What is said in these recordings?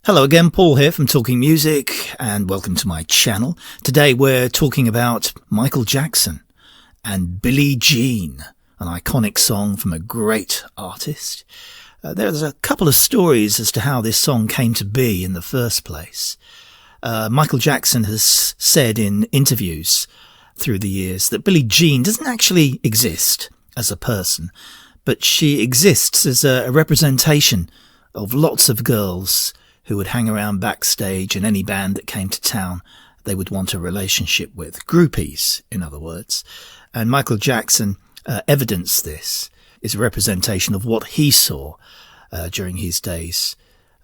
Hello again, Paul here from Talking Music, and welcome to my channel. Today we're talking about Michael Jackson and Billie Jean, an iconic song from a great artist. There's a couple of stories as to how this song came to be in the first place. Michael Jackson has said in interviews through the years that Billie Jean doesn't actually exist as a person, but she exists as a representation of lots of girls who would hang around backstage in any band that came to town they would want a relationship with. Groupies, in other words. And Michael Jackson evidenced this. Is a representation of what he saw during his days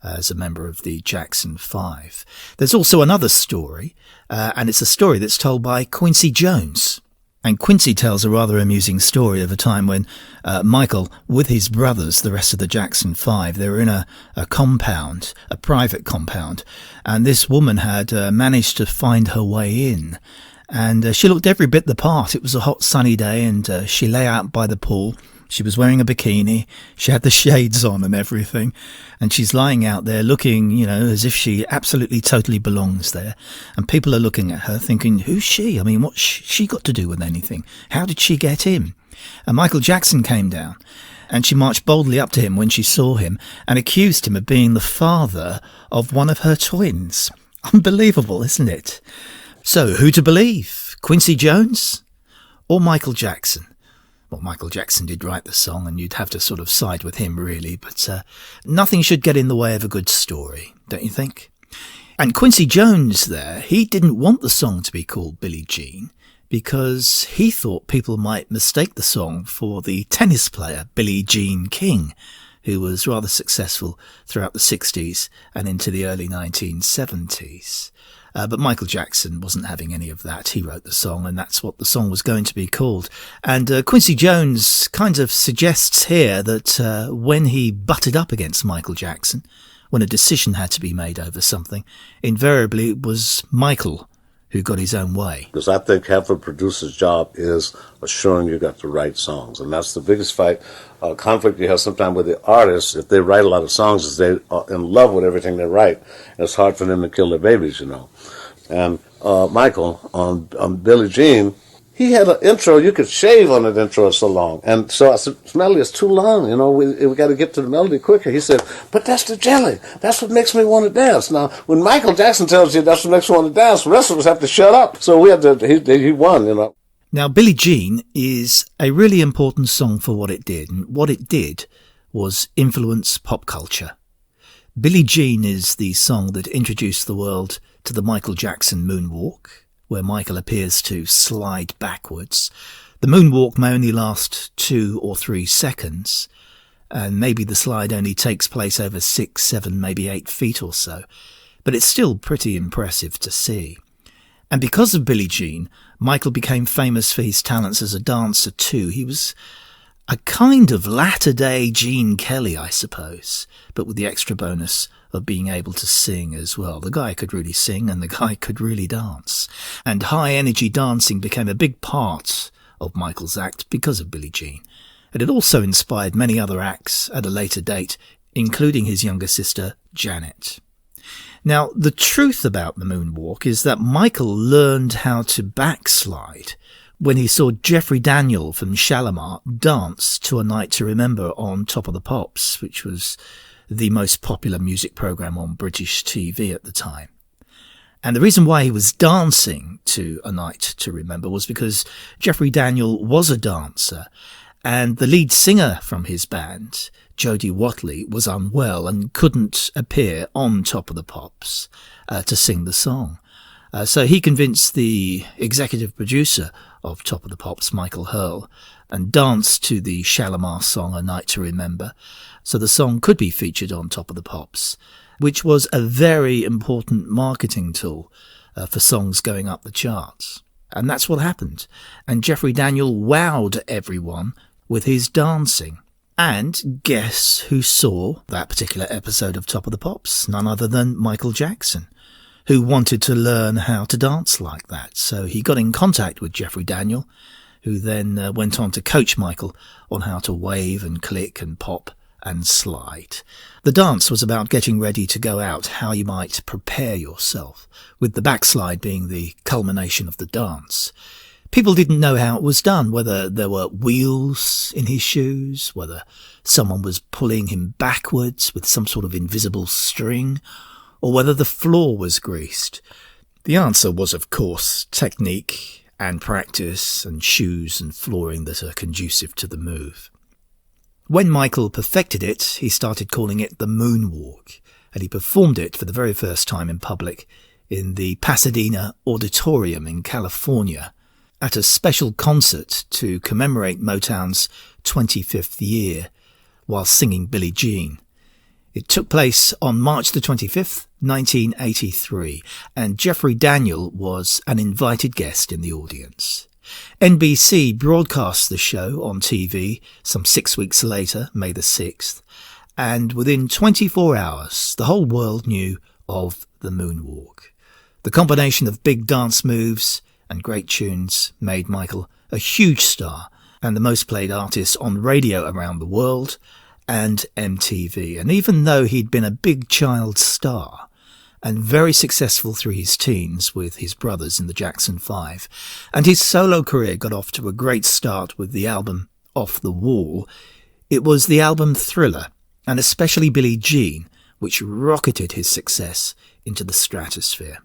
as a member of the Jackson 5. There's also another story, and it's a story that's told by Quincy Jones. And Quincy tells a rather amusing story of a time when Michael, with his brothers, the rest of the Jackson 5, they were in a compound, a private compound, and this woman had managed to find her way in. And she looked every bit the part. It was a hot sunny day, and she lay out by the pool. She was wearing a bikini. She had the shades on and everything. And she's lying out there looking, as if she absolutely totally belongs there. And people are looking at her thinking, who's she? I mean, what's she got to do with anything? How did she get in? And Michael Jackson came down, and she marched boldly up to him when she saw him and accused him of being the father of one of her twins. Unbelievable, isn't it? So, who to believe? Quincy Jones or Michael Jackson? Well, Michael Jackson did write the song, and you'd have to sort of side with him, really. But nothing should get in the way of a good story, don't you think? And Quincy Jones there, he didn't want the song to be called Billie Jean because he thought people might mistake the song for the tennis player Billie Jean King, who was rather successful throughout the 60s and into the early 1970s. But Michael Jackson wasn't having any of that. He wrote the song, and that's what the song was going to be called. And Quincy Jones kind of suggests here that when he butted up against Michael Jackson, when a decision had to be made over something, invariably it was Michael who got his own way. Because I think half a producer's job is assuring you got the right songs. And that's the biggest conflict you have sometimes with the artists. If they write a lot of songs, is they are in love with everything they write. And it's hard for them to kill their babies, And Michael, on Billie Jean, he had an intro. You could shave on that intro, it's so long. And so I said, this melody is too long. We got to get to the melody quicker. He said, but that's the jelly. That's what makes me want to dance. Now, when Michael Jackson tells you that's what makes you want to dance, the rest of us have to shut up. So we had to, he won, Now, Billie Jean is a really important song for what it did. And what it did was influence pop culture. Billie Jean is the song that introduced the world to the Michael Jackson moonwalk, where Michael appears to slide backwards. The moonwalk may only last 2 or 3 seconds, and maybe the slide only takes place over 6, 7, maybe 8 feet or so, but it's still pretty impressive to see. And because of Billie Jean, Michael became famous for his talents as a dancer too. He was a kind of latter-day Gene Kelly, I suppose, but with the extra bonus of being able to sing as well. The guy could really sing, and the guy could really dance. And high-energy dancing became a big part of Michael's act because of Billie Jean. And it also inspired many other acts at a later date, including his younger sister, Janet. Now, the truth about the moonwalk is that Michael learned how to backslide when he saw Jeffrey Daniel from Shalimar dance to A Night to Remember on Top of the Pops, which was the most popular music program on British TV at the time. And the reason why he was dancing to A Night to Remember was because Jeffrey Daniel was a dancer, and the lead singer from his band, Jodie Watley, was unwell and couldn't appear on Top of the Pops to sing the song. So he convinced the executive producer of Top of the Pops, Michael Hurl, and danced to the Shalimar song A Night to Remember, so the song could be featured on Top of the Pops, which was a very important marketing tool for songs going up the charts. And that's what happened. And Jeffrey Daniel wowed everyone with his dancing. And guess who saw that particular episode of Top of the Pops? None other than Michael Jackson, who wanted to learn how to dance like that. So he got in contact with Jeffrey Daniel, who then went on to coach Michael on how to wave and click and pop and slide. The dance was about getting ready to go out, how you might prepare yourself, with the backslide being the culmination of the dance. People didn't know how it was done, whether there were wheels in his shoes, whether someone was pulling him backwards with some sort of invisible string, or whether the floor was greased. The answer was, of course, technique and practice and shoes and flooring that are conducive to the move. When Michael perfected it, he started calling it the moonwalk, and he performed it for the very first time in public in the Pasadena Auditorium in California at a special concert to commemorate Motown's 25th year while singing Billie Jean. It took place on March the 25th, 1983, and Jeffrey Daniel was an invited guest in the audience. NBC broadcast the show on TV some 6 weeks later, May the 6th, and within 24 hours, the whole world knew of the moonwalk. The combination of big dance moves and great tunes made Michael a huge star and the most played artist on radio around the world and MTV. And even though he'd been a big child star and very successful through his teens with his brothers in the Jackson 5, and his solo career got off to a great start with the album Off the Wall, it was the album Thriller, and especially Billie Jean, which rocketed his success into the stratosphere.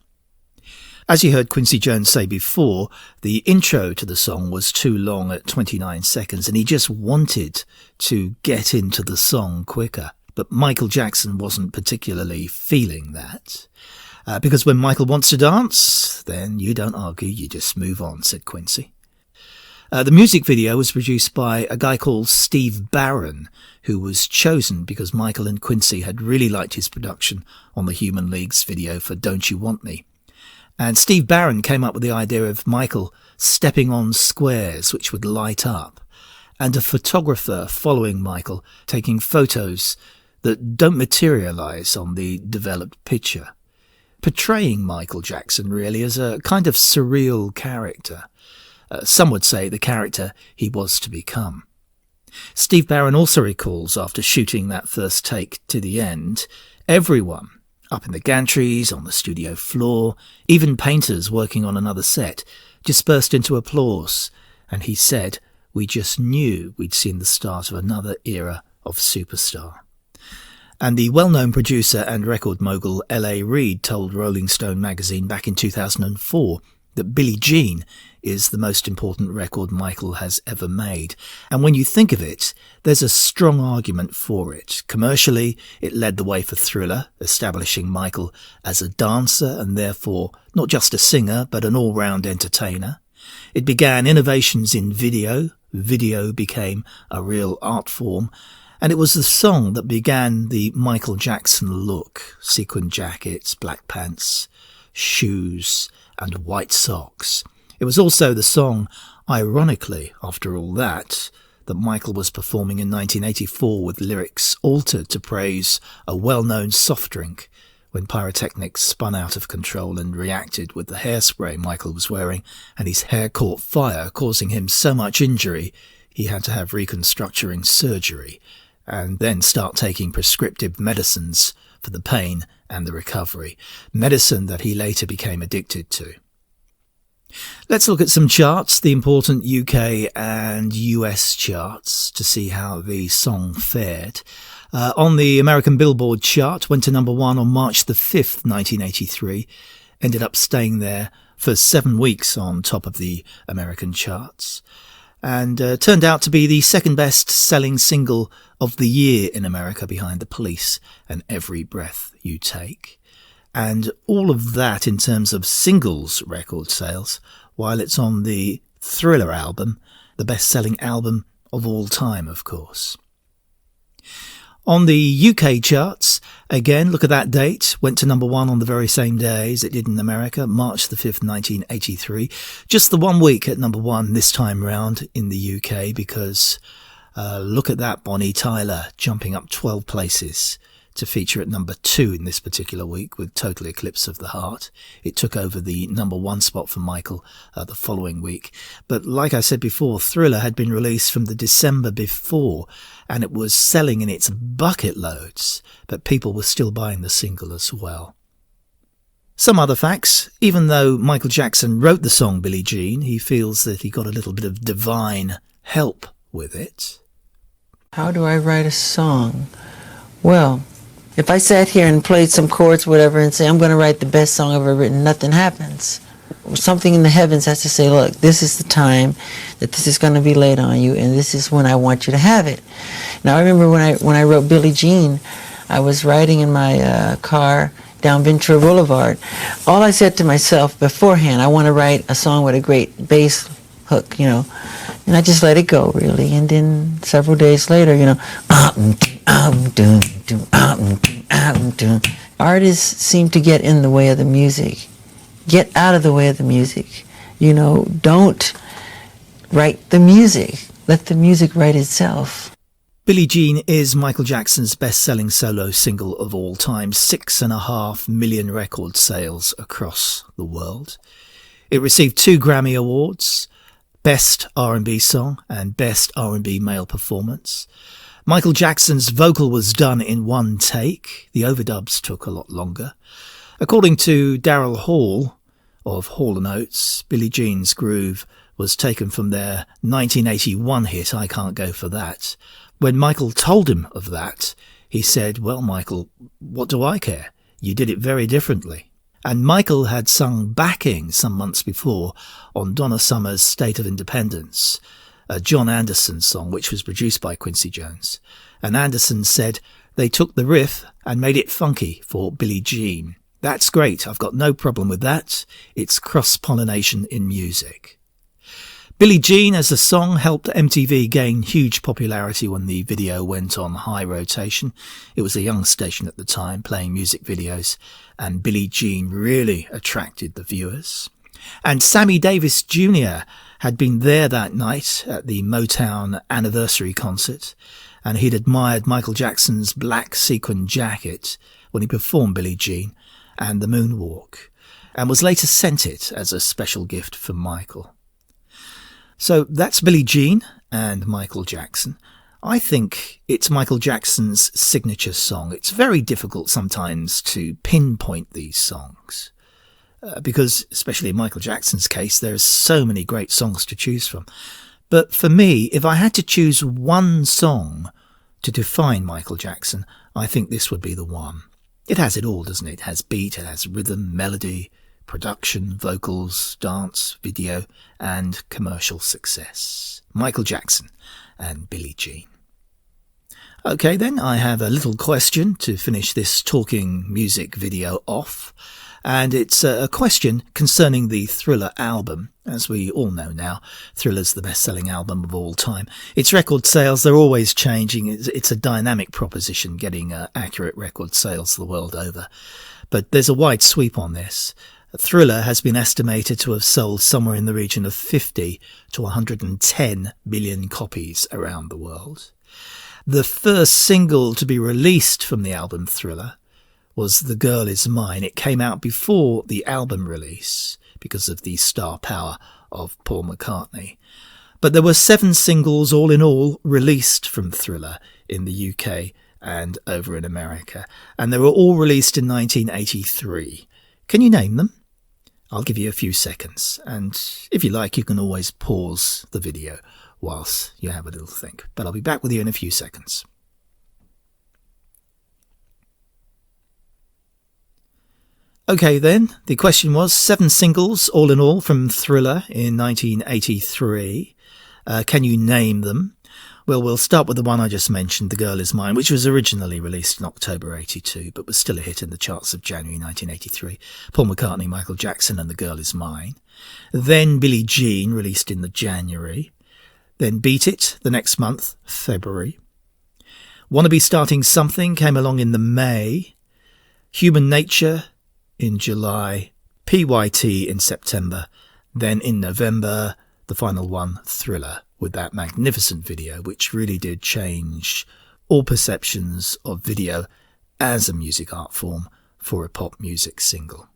As you heard Quincy Jones say before, the intro to the song was too long at 29 seconds, and he just wanted to get into the song quicker. But Michael Jackson wasn't particularly feeling that. Because when Michael wants to dance, then you don't argue, you just move on, said Quincy. The music video was produced by a guy called Steve Barron, who was chosen because Michael and Quincy had really liked his production on the Human League's video for Don't You Want Me. And Steve Barron came up with the idea of Michael stepping on squares which would light up, and a photographer following Michael taking photos that don't materialize on the developed picture, portraying Michael Jackson really as a kind of surreal character. Some would say the character he was to become. Steve Barron also recalls, after shooting that first take to the end, everyone up in the gantries, on the studio floor, even painters working on another set, dispersed into applause, and he said, "We just knew we'd seen the start of another era of superstar." And the well-known producer and record mogul L.A. Reid told Rolling Stone magazine back in 2004 that Billie Jean is the most important record Michael has ever made. And when you think of it, there's a strong argument for it. Commercially, it led the way for Thriller, establishing Michael as a dancer and therefore not just a singer, but an all-round entertainer. It began innovations in video. Video became a real art form. And it was the song that began the Michael Jackson look: sequin jackets, black pants, shoes, and white socks. It was also the song, ironically, after all that Michael was performing in 1984 with lyrics altered to praise a well-known soft drink when pyrotechnics spun out of control and reacted with the hairspray Michael was wearing, and his hair caught fire, causing him so much injury he had to have reconstructing surgery and then start taking prescriptive medicines for the pain and the recovery, medicine that he later became addicted to. Let's look at some charts, the important UK and US charts, to see how the song fared. On the American Billboard chart, went to number 1 on March the 5th, 1983, ended up staying there for 7 weeks on top of the American charts, and turned out to be the second best selling single of the year in America, behind The Police and Every Breath You Take. And all of that in terms of singles record sales, while it's on the Thriller album, the best-selling album of all time, of course. On the UK charts, again, look at that date, went to number 1 on the very same day as it did in America, March the 5th, 1983. Just the 1 week at number 1 this time round in the UK, because look at that, Bonnie Tyler jumping up 12 places to feature at number 2 in this particular week with Total Eclipse of the Heart. It took over the number 1 spot for Michael the following week. But like I said before, Thriller had been released from the December before, and it was selling in its bucket loads, but people were still buying the single as well. Some other facts: even though Michael Jackson wrote the song Billie Jean, he feels that he got a little bit of divine help with it. How do I write a song? Well, if I sat here and played some chords, whatever, and say, I'm going to write the best song I've ever written, nothing happens. Something in the heavens has to say, look, this is the time that this is going to be laid on you, and this is when I want you to have it. Now, I remember when I wrote Billie Jean, I was riding in my car down Ventura Boulevard. All I said to myself beforehand, I want to write a song with a great bass hook, and I just let it go, really. And then several days later, artists seem to get in the way of the music. Get out of the way of the music. Don't write the music. Let the music write itself. Billie Jean is Michael Jackson's best-selling solo single of all time, 6.5 million record sales across the world. It received 2 Grammy Awards, Best R&B Song and Best R&B Male Performance. Michael Jackson's vocal was done in one take. The overdubs took a lot longer. According to Daryl Hall of Hall & Oates, Billie Jean's groove was taken from their 1981 hit, I Can't Go For That. When Michael told him of that, he said, well, Michael, what do I care? You did it very differently. And Michael had sung backing some months before on Donna Summer's State of Independence, a John Anderson song which was produced by Quincy Jones. And Anderson said they took the riff and made it funky for Billie Jean. That's great. I've got no problem with that. It's cross-pollination in music. Billie Jean as a song helped MTV gain huge popularity when the video went on high rotation. It was a young station at the time playing music videos, and Billie Jean really attracted the viewers. And Sammy Davis Jr. had been there that night at the Motown anniversary concert, and he'd admired Michael Jackson's black sequin jacket when he performed Billie Jean and the moonwalk, and was later sent it as a special gift for Michael. So that's Billie Jean and Michael Jackson. I think it's Michael Jackson's signature song. It's very difficult sometimes to pinpoint these songs because, especially in Michael Jackson's case, there are so many great songs to choose from. But for me, if I had to choose one song to define Michael Jackson, I think this would be the one. It has it all, doesn't it? It has beat, it has rhythm, melody, production, vocals, dance, video, and commercial success. Michael Jackson and Billie Jean. Okay, then I have a little question to finish this talking music video off, and it's a question concerning the Thriller album. As we all know now, Thriller's the best-selling album of all time. Its record sales, they're always changing. It's a dynamic proposition getting accurate record sales the world over. But there's a wide sweep on this. Thriller has been estimated to have sold somewhere in the region of 50 to 110 million copies around the world. The first single to be released from the album Thriller was The Girl Is Mine. It came out before the album release because of the star power of Paul McCartney. But there were 7 singles all in all released from Thriller in the UK and over in America, and they were all released in 1983. Can you name them? I'll give you a few seconds, and if you like, you can always pause the video whilst you have a little think. But I'll be back with you in a few seconds. Okay then, the question was 7 singles all in all from Thriller in 1983. Can you name them? Well, we'll start with the one I just mentioned, The Girl Is Mine, which was originally released in October 82, but was still a hit in the charts of January 1983. Paul McCartney, Michael Jackson and The Girl Is Mine. Then Billie Jean, released in the January. Then Beat It, the next month, February. Wanna Be Starting Something came along in the May. Human Nature in July. PYT in September. Then in November, the final one, Thriller, with that magnificent video, which really did change all perceptions of video as a music art form for a pop music single.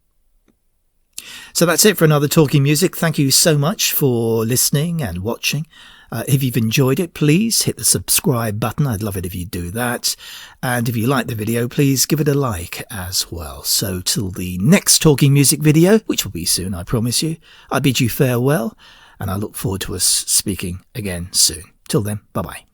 So that's it for another Talking Music. Thank you so much for listening and watching. If you've enjoyed it, please hit the subscribe button. I'd love it if you do that. And if you like the video, please give it a like as well. So till the next Talking Music video, which will be soon, I promise you, I bid you farewell, and I look forward to us speaking again soon. Till then, bye-bye.